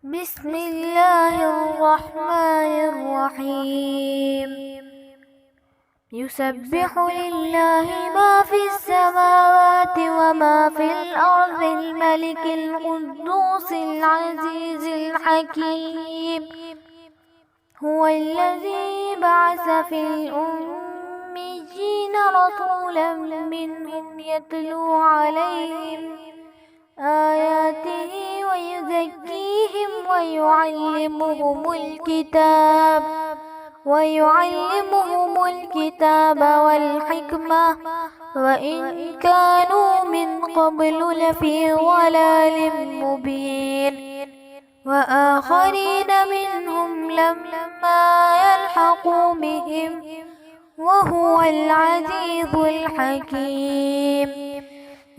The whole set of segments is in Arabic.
بسم الله الرحمن الرحيم. يسبح لله ما في السماوات وما في الأرض الملك القدوس العزيز الحكيم. هو الذي بعث في الأميين رسولا منهم يتلو عليهم آياته ويزكيهم ويعلمهم الكتاب والحكمة وإن كانوا من قبل لفي ضلال مبين. وآخرين منهم لما يلحقوا بهم وهو العزيز الحكيم.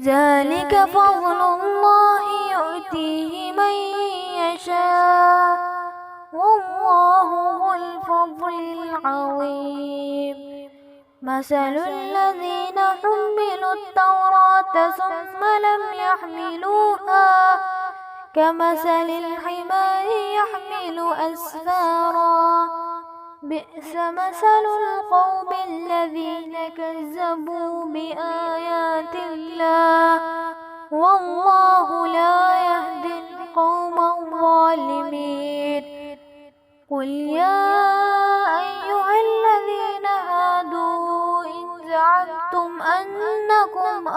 ذلك فضل الله يؤتيه من يشاء والله ذو الفضل العظيم. مثل الذين حملوا التوراة ثم لم يحملوها كمثل الحمار يحمل أسفارا بئس مثل القوم الذين كذبوا بآيات الله والله لا يهدي القوم الظالمين. قل يا أيها الذين هادوا إن زعمتم أنكم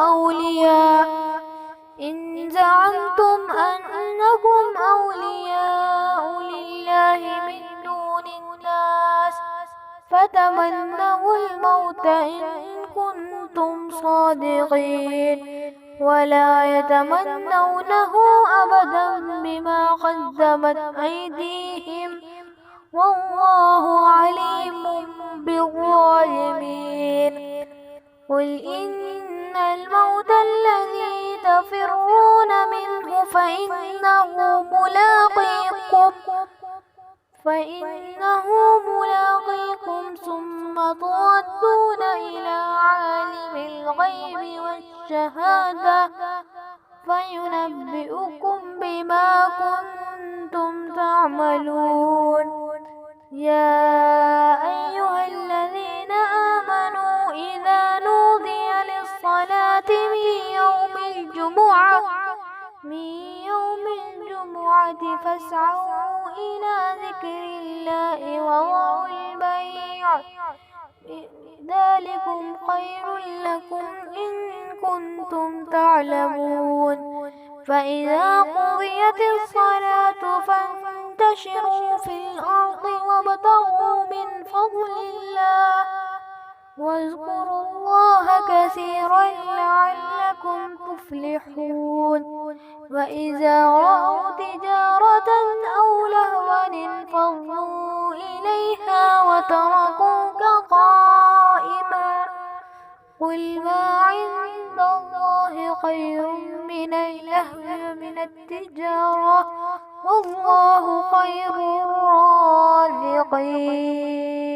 أولياء لله من دون الناس فتمنوا الموت إن كنتم صادقين ولا يتمنونه أبدا بما قدمت أيديهم والله عليم بالظالمين. قل إن الموت الذي تفرون منه فإنه ملاقيكم ثم تردون إلى عالم الغيب والشهادة فينبئكم بما كنتم تعملون. يا أيها الذين آمنوا إذا نودي للصلاة من يوم الجمعة فاسعوا إلى ذكر الله وذروا البيع ذلكم خير لكم إن كنتم تعلمون. فإذا قضيت الصلاة فانتشروا في الأرض وابتغوا من فضل الله واذكروا الله كثيرا لعلكم تفلحون. وإذا رأوا تجارة أو لهوا انفضوا إليها وتركوك قائما قل ما عند الله خير من اللهو من التجارة والله خير الرازقين.